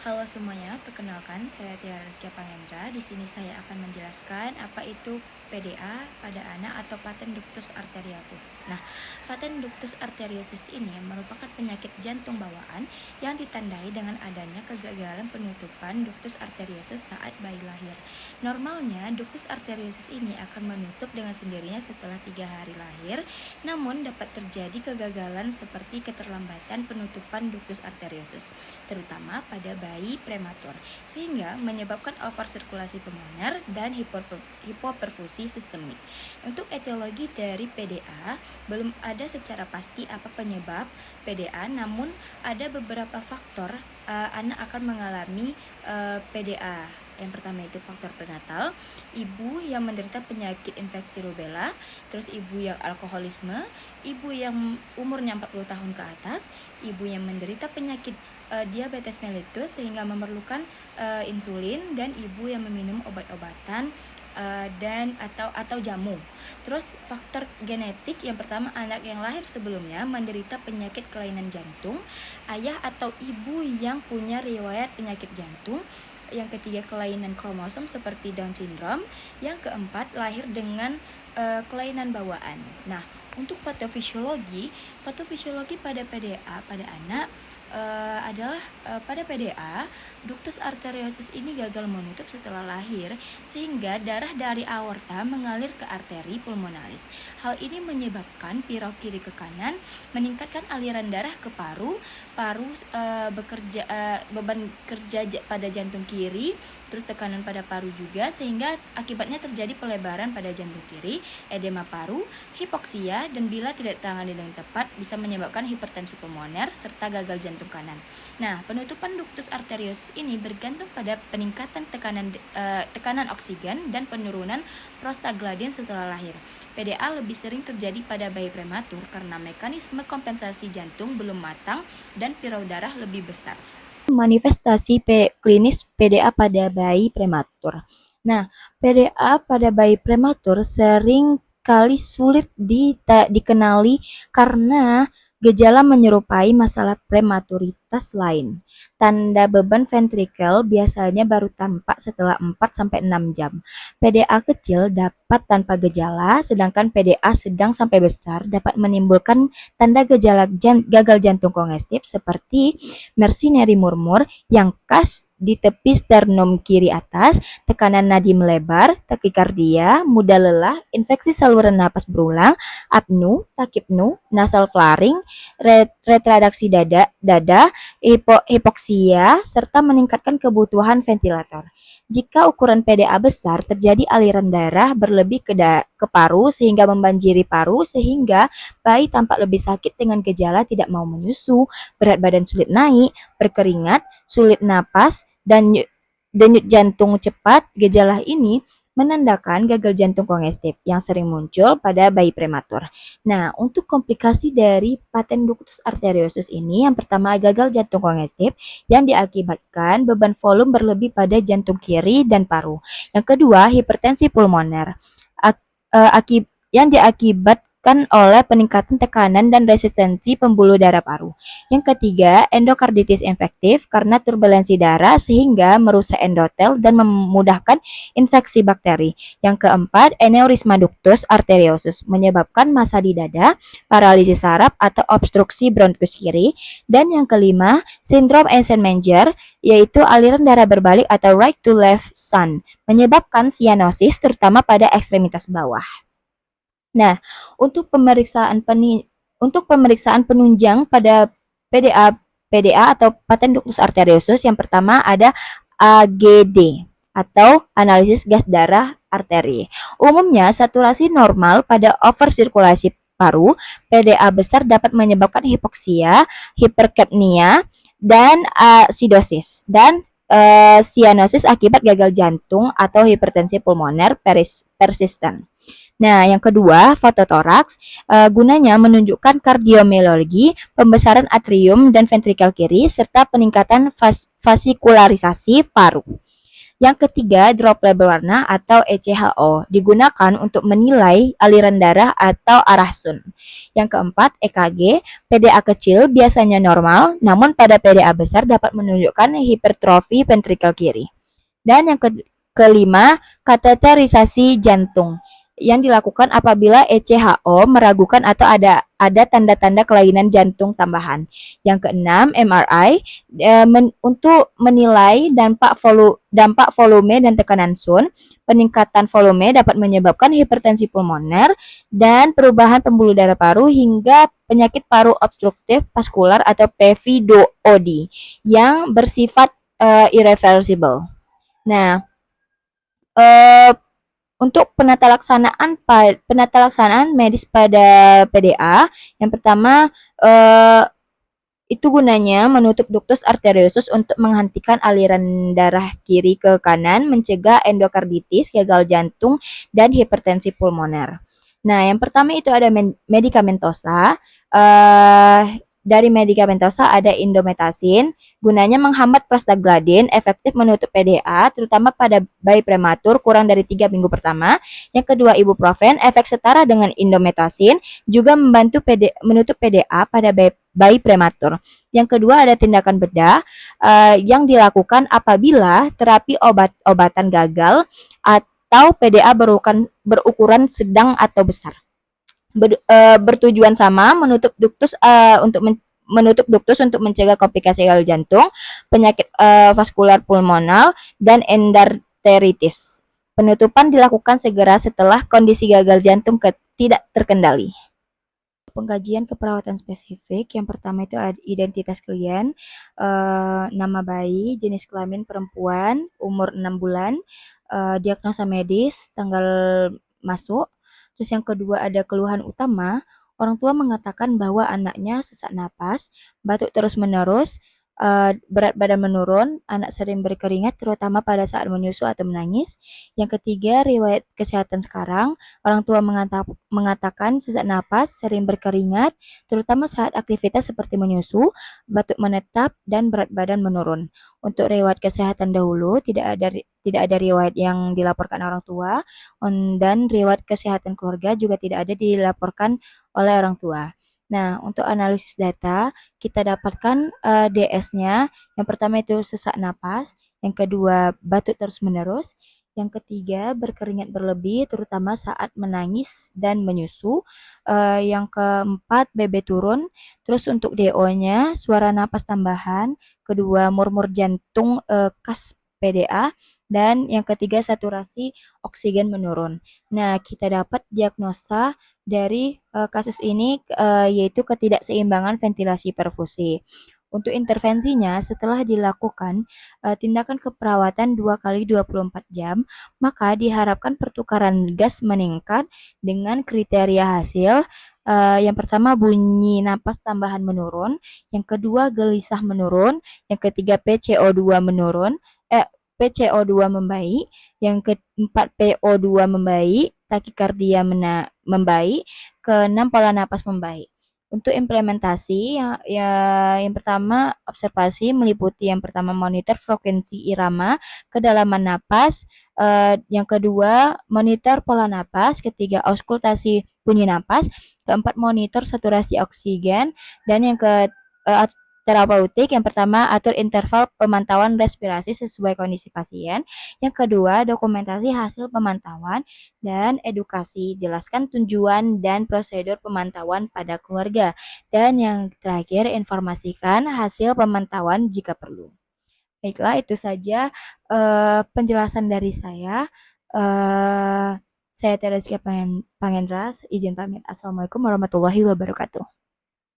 Halo semuanya, perkenalkan saya Tiara Rizky Pangendra. Di sini saya akan menjelaskan apa itu PDA pada anak atau paten ductus arteriosus. Nah, paten ductus arteriosus ini merupakan penyakit jantung bawaan yang ditandai dengan adanya kegagalan penutupan ductus arteriosus saat bayi lahir. Normalnya, ductus arteriosus ini akan menutup dengan sendirinya setelah 3 hari lahir, namun dapat terjadi kegagalan seperti keterlambatan penutupan ductus arteriosus, terutama pada bayi prematur, sehingga menyebabkan oversirkulasi pulmoner dan hipoperfusi sistemik. Untuk etiologi dari PDA, belum ada secara pasti apa penyebab PDA, namun ada beberapa faktor anak akan mengalami PDA. Yang pertama itu faktor prenatal, ibu yang menderita penyakit infeksi rubella, terus ibu yang alkoholisme, ibu yang umurnya 40 tahun ke atas, ibu yang menderita penyakit diabetes mellitus sehingga memerlukan insulin, dan ibu yang meminum obat-obatan dan atau jamu. Terus faktor genetik, yang pertama anak yang lahir sebelumnya menderita penyakit kelainan jantung, ayah atau ibu yang punya riwayat penyakit jantung. Yang ketiga, kelainan kromosom seperti Down syndrome. Yang keempat, lahir dengan kelainan bawaan. Nah, untuk patofisiologi pada PDA pada anak adalah pada PDA, ductus arteriosus ini gagal menutup setelah lahir sehingga darah dari aorta mengalir ke arteri pulmonalis. Hal ini menyebabkan pirau kiri ke kanan, meningkatkan aliran darah ke paru beban kerja pada jantung kiri, terus tekanan pada paru juga, sehingga akibatnya terjadi pelebaran pada jantung kiri, edema paru, hipoksia, dan bila tidak ditangani dengan tepat bisa menyebabkan hipertensi pulmoner serta gagal jantung kanan. Nah, penutupan ductus arteriosus ini bergantung pada peningkatan tekanan oksigen dan penurunan prostaglandin setelah lahir. PDA lebih sering terjadi pada bayi prematur karena mekanisme kompensasi jantung belum matang dan pirau darah lebih besar. Manifestasi klinis PDA pada bayi prematur. Nah, PDA pada bayi prematur sering kali sulit dikenali karena gejala menyerupai masalah prematuritas lain. Tanda beban ventrikel biasanya baru tampak setelah 4-6 jam. PDA kecil dapat tanpa gejala, sedangkan PDA sedang sampai besar dapat menimbulkan tanda gejala gagal jantung kongestif seperti mercenary murmur yang khas di tepi sternum kiri atas, tekanan nadi melebar, takikardia, mudah lelah, infeksi saluran napas berulang, apnu, takipnu, nasal flaring, retraksi dada, hipoksia, serta meningkatkan kebutuhan ventilator. Jika ukuran PDA besar, terjadi aliran darah berlebih ke paru sehingga membanjiri paru, sehingga bayi tampak lebih sakit dengan gejala tidak mau menyusu, berat badan sulit naik, berkeringat, sulit napas, dan denyut jantung cepat. Gejala ini menandakan gagal jantung kongestif yang sering muncul pada bayi prematur. Nah, untuk komplikasi dari paten ductus arteriosus ini, yang pertama gagal jantung kongestif yang diakibatkan beban volume berlebih pada jantung kiri dan paru. Yang kedua, hipertensi pulmoner yang diakibatkan oleh peningkatan tekanan dan resistensi pembuluh darah paru. Yang ketiga, endokarditis infektif karena turbulensi darah sehingga merusak endotel dan memudahkan infeksi bakteri. Yang keempat, aneurisma ductus arteriosus menyebabkan massa di dada, paralisis saraf atau obstruksi bronkus kiri. Dan yang kelima, sindrom Eisenmenger, yaitu aliran darah berbalik atau right to left shunt, menyebabkan sianosis terutama pada ekstremitas bawah. Nah, untuk pemeriksaan penunjang pada PDA atau paten ductus arteriosus, yang pertama ada AGD atau analisis gas darah arteri. Umumnya saturasi normal pada oversirkulasi paru. PDA besar dapat menyebabkan hipoksia, hiperkapnia, dan asidosis, dan sianosis akibat gagal jantung atau hipertensi pulmoner persisten. Nah, yang kedua, fototoraks gunanya menunjukkan kardiomiologi, pembesaran atrium dan ventrikel kiri, serta peningkatan vasikularisasi paru. Yang ketiga, droplet berwarna atau ECHO digunakan untuk menilai aliran darah atau arah sun. Yang keempat, EKG. PDA kecil biasanya normal, namun pada PDA besar dapat menunjukkan hipertrofi ventrikel kiri. Dan yang kelima, kateterisasi jantung yang dilakukan apabila ECHO meragukan atau ada tanda-tanda kelainan jantung tambahan. Yang keenam, MRI untuk menilai dampak volume dan tekanan sun. Peningkatan volume dapat menyebabkan hipertensi pulmoner dan perubahan pembuluh darah paru hingga penyakit paru obstruktif vaskular atau PVOD yang bersifat irreversible. Nah, untuk penata laksanaan medis pada PDA, yang pertama itu gunanya menutup ductus arteriosus untuk menghentikan aliran darah kiri ke kanan, mencegah endokarditis, gagal jantung, dan hipertensi pulmoner. Nah, yang pertama itu ada medikamentosa. Dari medikamentosa ada indometasin, gunanya menghambat prostaglandin, efektif menutup PDA, terutama pada bayi prematur kurang dari 3 minggu pertama. Yang kedua, ibuprofen, efek setara dengan indometasin, juga membantu menutup PDA pada bayi prematur. Yang kedua, ada tindakan bedah yang dilakukan apabila terapi obat-obatan gagal atau PDA berukuran sedang atau besar. Bertujuan sama, menutup duktus untuk mencegah komplikasi gagal jantung, penyakit vaskular pulmonal, dan endarteritis. Penutupan dilakukan segera setelah kondisi gagal jantung tidak terkendali. Pengkajian keperawatan spesifik, yang pertama itu identitas klien, nama bayi, jenis kelamin perempuan, umur 6 bulan, diagnosa medis, tanggal masuk. Terus yang kedua ada keluhan utama, orang tua mengatakan bahwa anaknya sesak napas, batuk terus-menerus, berat badan menurun, anak sering berkeringat terutama pada saat menyusu atau menangis. Yang ketiga, riwayat kesehatan sekarang, orang tua mengatakan sesak napas, sering berkeringat, terutama saat aktivitas seperti menyusu, batuk menetap, dan berat badan menurun. Untuk riwayat kesehatan dahulu, tidak ada riwayat yang dilaporkan orang tua, dan riwayat kesehatan keluarga juga tidak ada dilaporkan oleh orang tua. Nah, untuk analisis data, kita dapatkan DS-nya. Yang pertama itu sesak napas, yang kedua batuk terus-menerus, yang ketiga berkeringat berlebih terutama saat menangis dan menyusu, yang keempat BB turun. Terus untuk DO-nya suara napas tambahan, kedua murmur jantung khas PDA, dan yang ketiga saturasi oksigen menurun. Nah, kita dapat diagnosa dari kasus ini yaitu ketidakseimbangan ventilasi perfusi. Untuk intervensinya, setelah dilakukan tindakan keperawatan 2 kali 24 jam, maka diharapkan pertukaran gas meningkat dengan kriteria hasil. Yang pertama bunyi napas tambahan menurun, yang kedua gelisah menurun, yang ketiga PCO2 menurun, PCO2 membaik, yang keempat PO2 membaik, takikardia membaik, keenam pola napas membaik. Untuk implementasi yang pertama observasi meliputi yang pertama monitor frekuensi irama, kedalaman napas, yang kedua monitor pola napas, ketiga auskultasi bunyi napas, keempat monitor saturasi oksigen, dan yang terapeutik, yang pertama atur interval pemantauan respirasi sesuai kondisi pasien, yang kedua dokumentasi hasil pemantauan, dan edukasi, jelaskan tujuan dan prosedur pemantauan pada keluarga, dan yang terakhir informasikan hasil pemantauan jika perlu. Baiklah, itu saja penjelasan dari saya. Saya Teresia Pangendra, izin pamit. Assalamualaikum warahmatullahi wabarakatuh.